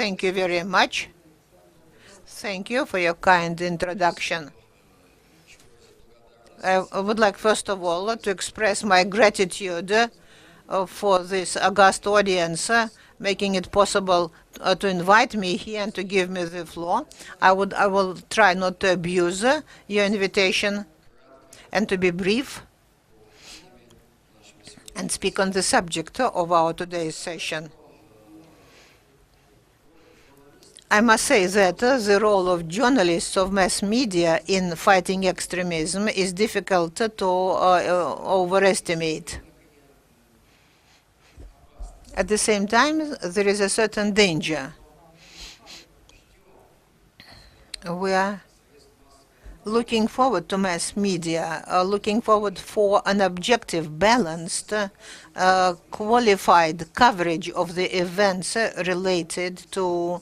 Thank you very much. Thank you for your kind introduction. I would like, first of all, to express my gratitude for this august audience, making it possible to invite me here and to give me the floor. I will try not to abuse your invitation and to be brief and speak on the subject of our today's session. I must say that the role of journalists of mass media in fighting extremism is difficult to overestimate. At the same time, there is a certain danger. We are looking forward to mass media, looking forward for an objective, balanced, qualified coverage of the events related to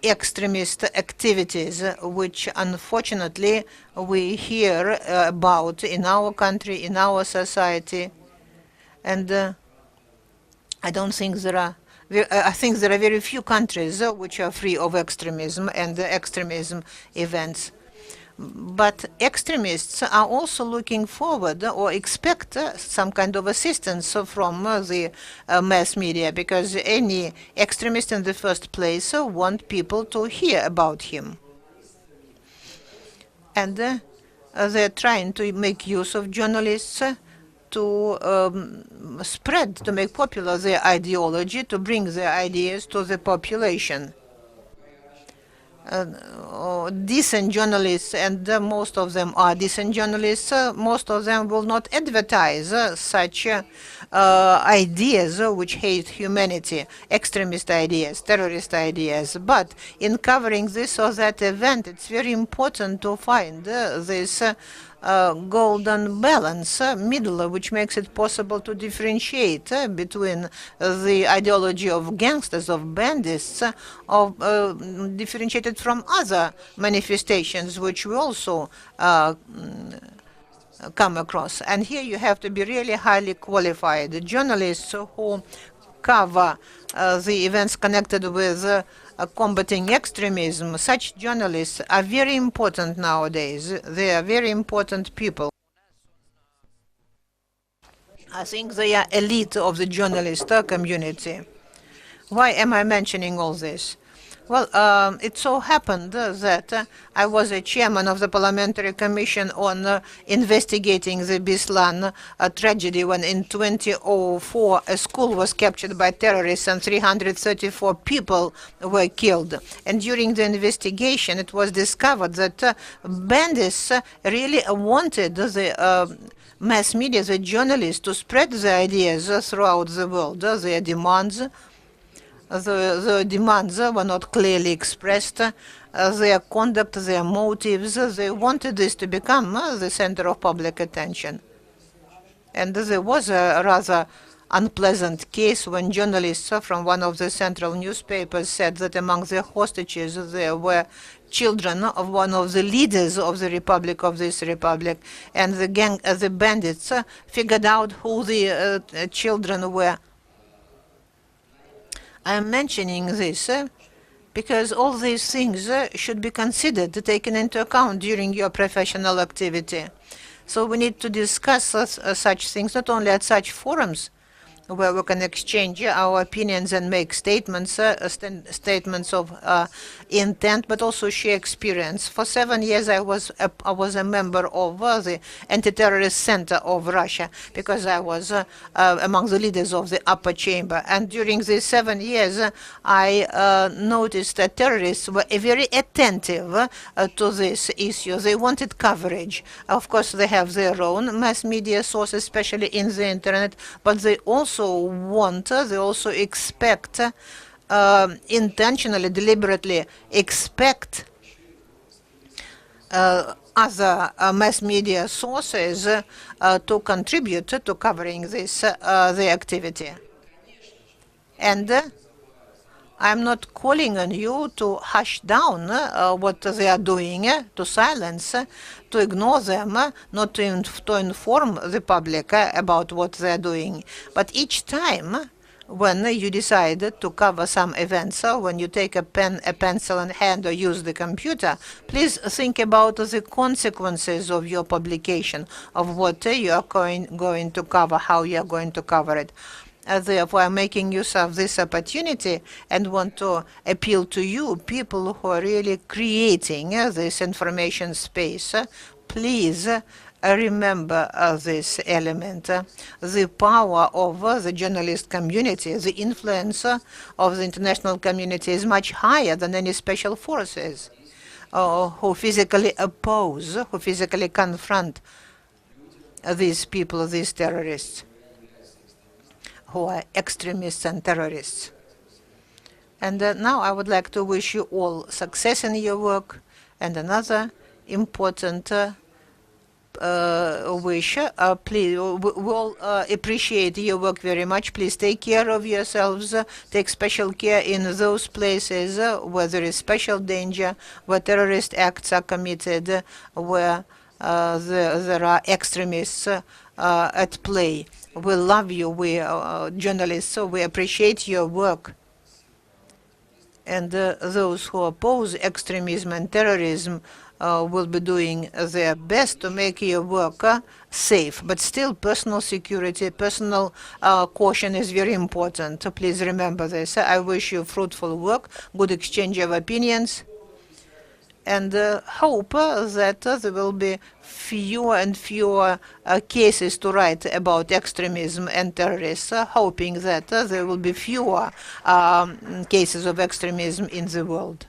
extremist activities, which unfortunately we hear about in our country, in our society. And I don't think there are, I think there are very few countries which are free of extremism and extremism events. But extremists are also looking forward or expect some kind of assistance from the mass media, because any extremist in the first place want people to hear about him. And they're trying to make use of journalists to spread, to make popular their ideology, to bring their ideas to the population. Decent journalists, and most of them are decent journalists, most of them will not advertise such ideas which hate humanity, extremist ideas, terrorist ideas. But in covering this or that event, it's very important to find this golden balance, middle, which makes it possible to differentiate between the ideology of gangsters, of bandits, differentiated from other manifestations which we also come across. And here you have to be really highly qualified. Journalists who cover the events connected with combating extremism, such journalists are very important nowadays. They are very important people. I think they are elite of the journalist community. Why am I mentioning all this? Well, it so happened that I was a chairman of the Parliamentary Commission on investigating the Beslan tragedy, when in 2004 a school was captured by terrorists and 334 people were killed. And during the investigation, it was discovered that bandits really wanted the mass media, the journalists, to spread their ideas throughout the world, their demands. The demands were not clearly expressed. Their conduct, their motives, they wanted this to become the center of public attention. And there was a rather unpleasant case when journalists from one of the central newspapers said that among the hostages there were children of one of the leaders of the republic, of this republic, and the bandits figured out who the children were. I'm mentioning this because all these things should be considered, taken into account during your professional activity. So we need to discuss such things not only at such forums where we can exchange our opinions and make statements, statements of intent, but also share experience. For 7 years, I was a member of the Anti-Terrorist Center of Russia, because I was among the leaders of the upper chamber. And during these 7 years, I noticed that terrorists were very attentive to this issue. They wanted coverage. Of course, they have their own mass media sources, especially in the internet, but they also want, they also expect, intentionally, deliberately expect other mass media sources to contribute to covering this, the activity. And I'm not calling on you to hush down what they are doing, to silence, to ignore them, not to inform the public about what they are doing. But each time when you decide to cover some events, when you take a pen, a pencil in hand, or use the computer, please think about the consequences of your publication, of what you are going to cover, how you are going to cover it. Therefore, I'm making use of this opportunity and want to appeal to you, people who are really creating this information space. Please remember this element. The power of the journalist community, the influence of the international community is much higher than any special forces who physically oppose, who physically confront these people, these terrorists, who are extremists and terrorists. And now I would like to wish you all success in your work. And another important wish, please, we'll appreciate your work very much. Please take care of yourselves. Take special care in those places where there is special danger, where terrorist acts are committed, where there are extremists at play. We love you. We are journalists, so we appreciate your work. And those who oppose extremism and terrorism will be doing their best to make your work safe. But still, personal security, personal caution is very important. So please remember this. I wish you fruitful work, good exchange of opinions, and hope that there will be fewer and fewer cases to write about extremism and terrorists, hoping that there will be fewer cases of extremism in the world.